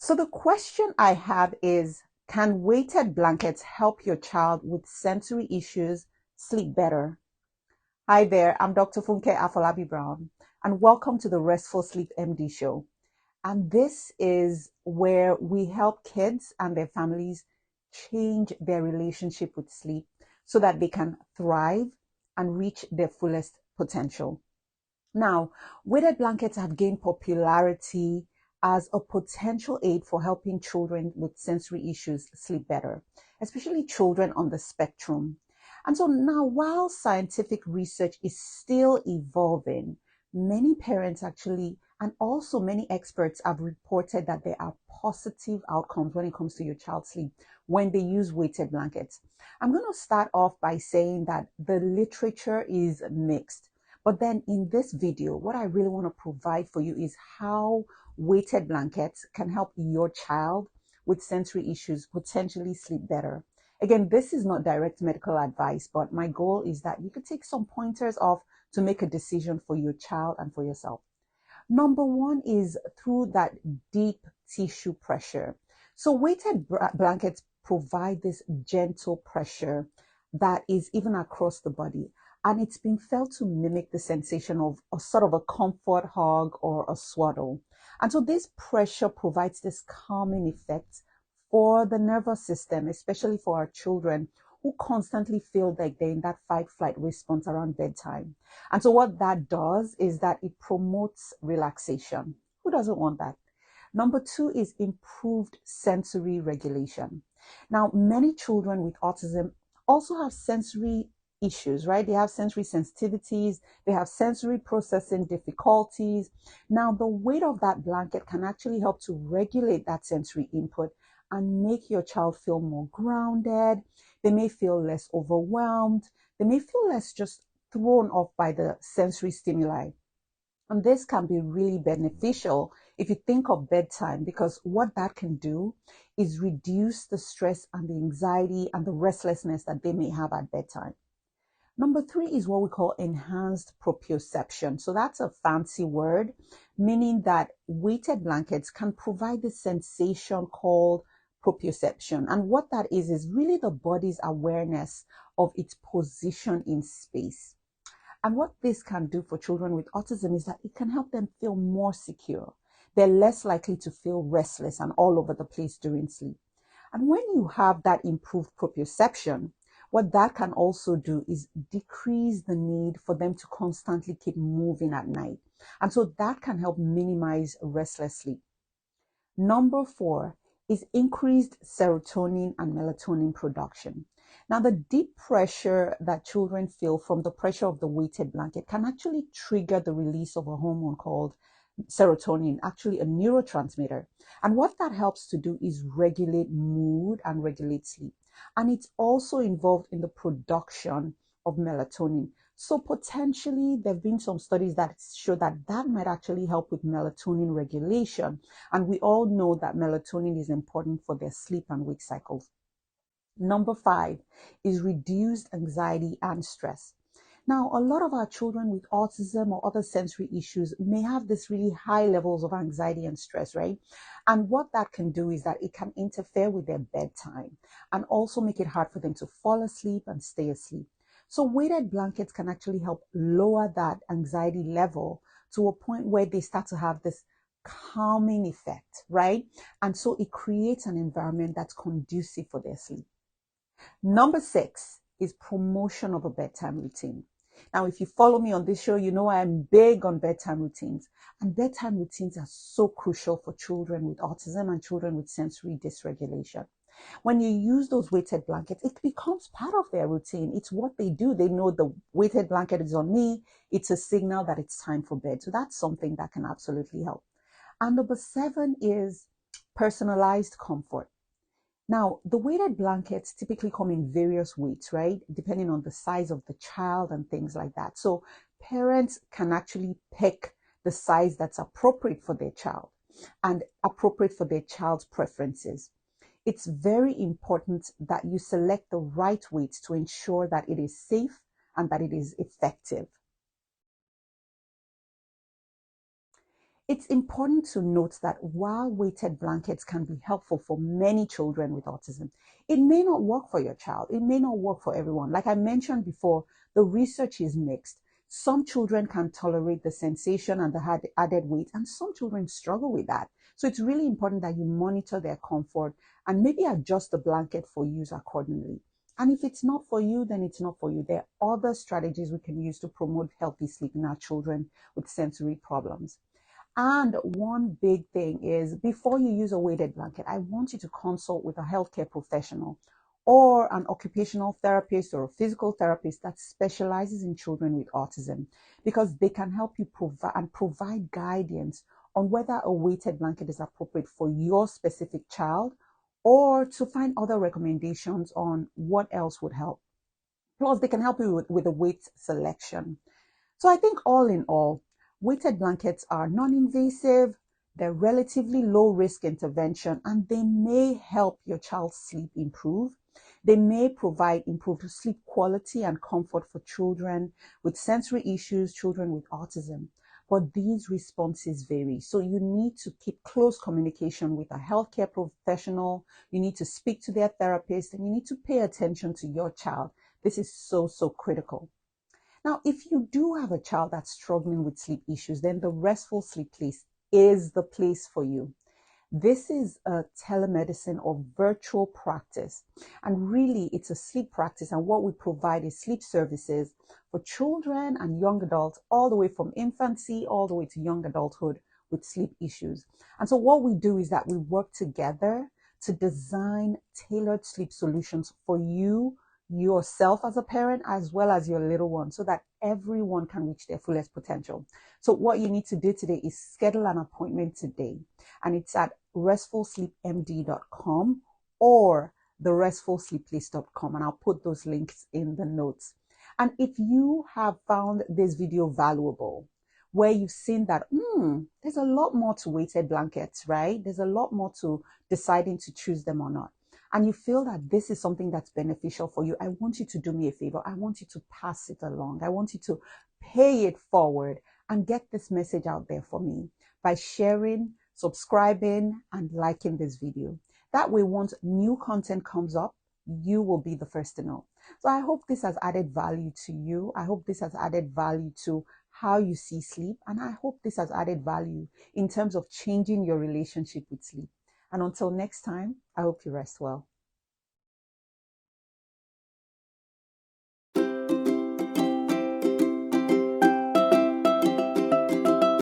So the question I have is, can weighted blankets help your child with sensory issues sleep better? Hi there, I'm Dr. Funke Afolabi Brown, and welcome to the Restful Sleep MD show. And this is where we help kids and their families change their relationship with sleep so that they can thrive and reach their fullest potential. Now, weighted blankets have gained popularity as a potential aid for helping children with sensory issues sleep better, especially children on the spectrum. And so now, while scientific research is still evolving, many parents actually, and also many experts have reported that there are positive outcomes when it comes to your child's sleep when they use weighted blankets. I'm going to start off by saying that the literature is mixed. But then in this video, what I really want to provide for you is how weighted blankets can help your child with sensory issues potentially sleep better. Again, this is not direct medical advice, but my goal is that you could take some pointers off to make a decision for your child and for yourself. Number one is through that deep tissue pressure. So weighted blankets provide this gentle pressure that is even across the body. And it's been felt to mimic the sensation of a sort of a comfort hug or a swaddle. And so this pressure provides this calming effect for the nervous system, especially for our children who constantly feel like they're in that fight-flight response around bedtime. And so what that does is that it promotes relaxation. Who doesn't want that? Number two is improved sensory regulation. Now, many children with autism also have sensory issues, right? They have sensory sensitivities, they have sensory processing difficulties. Now, the weight of that blanket can actually help to regulate that sensory input and make your child feel more grounded. They may feel less overwhelmed. They may feel less just thrown off by the sensory stimuli. And this can be really beneficial if you think of bedtime, because what that can do is reduce the stress and the anxiety and the restlessness that they may have at bedtime. Number three is what we call enhanced proprioception. So that's a fancy word, meaning that weighted blankets can provide the sensation called proprioception. And what that is really the body's awareness of its position in space. And what this can do for children with autism is that it can help them feel more secure. They're less likely to feel restless and all over the place during sleep. And when you have that improved proprioception, what that can also do is decrease the need for them to constantly keep moving at night. And so that can help minimize restless sleep. Number four is increased serotonin and melatonin production. Now, the deep pressure that children feel from the pressure of the weighted blanket can actually trigger the release of a hormone called serotonin, actually a neurotransmitter. And what that helps to do is regulate mood and regulate sleep. And it's also involved in the production of melatonin. So potentially there have been some studies that show that that might actually help with melatonin regulation. And we all know that melatonin is important for their sleep and wake cycles. Number five is reduced anxiety and stress. Now, a lot of our children with autism or other sensory issues may have this really high levels of anxiety and stress, right? And what that can do is that it can interfere with their bedtime and also make it hard for them to fall asleep and stay asleep. So weighted blankets can actually help lower that anxiety level to a point where they start to have this calming effect, right? And so it creates an environment that's conducive for their sleep. Number six is promotion of a bedtime routine. Now, if you follow me on this show, you know I'm big on bedtime routines. And bedtime routines are so crucial for children with autism and children with sensory dysregulation. When you use those weighted blankets, it becomes part of their routine. It's what they do. They know the weighted blanket is on me. It's a signal that it's time for bed. So that's something that can absolutely help. And number seven is personalized comfort. Now, the weighted blankets typically come in various weights, right? Depending on the size of the child and things like that. So parents can actually pick the size that's appropriate for their child and appropriate for their child's preferences. It's very important that you select the right weight to ensure that it is safe and that it is effective. It's important to note that while weighted blankets can be helpful for many children with autism, it may not work for your child. It may not work for everyone. Like I mentioned before, the research is mixed. Some children can tolerate the sensation and the added weight, and some children struggle with that. So it's really important that you monitor their comfort and maybe adjust the blanket for use accordingly. And if it's not for you, then it's not for you. There are other strategies we can use to promote healthy sleep in our children with sensory problems. And one big thing is before you use a weighted blanket, I want you to consult with a healthcare professional or an occupational therapist or a physical therapist that specializes in children with autism, because they can help you provide guidance on whether a weighted blanket is appropriate for your specific child, or to find other recommendations on what else would help. Plus, they can help you with the weight selection. So I think all in all, weighted blankets are non-invasive, they're relatively low risk intervention, and they may help your child's sleep improve. They may provide improved sleep quality and comfort for children with sensory issues, children with autism. But these responses vary. So you need to keep close communication with a healthcare professional. You need to speak to their therapist, and you need to pay attention to your child. This is so critical. Now, if you do have a child that's struggling with sleep issues, then the Restful Sleep Place is the place for you. This is a telemedicine or virtual practice, and really it's a sleep practice. And what we provide is sleep services for children and young adults, all the way from infancy all the way to young adulthood with sleep issues. And so what we do is that we work together to design tailored sleep solutions for you, yourself as a parent, as well as your little one, so that everyone can reach their fullest potential. So what you need to do today is schedule an appointment today, and it's at restfulsleepmd.com or the restfulsleepplace.com, and I'll put those links in the notes. And if you have found this video valuable, where you've seen that there's a lot more to weighted blankets, right? There's a lot more to deciding to choose them or not, and you feel that this is something that's beneficial for you, I want you to do me a favor. I want you to pass it along. I want you to pay it forward and get this message out there for me by sharing, subscribing, and liking this video. That way, once new content comes up, you will be the first to know. So I hope this has added value to you. I hope this has added value to how you see sleep. And I hope this has added value in terms of changing your relationship with sleep. And until next time, I hope you rest well.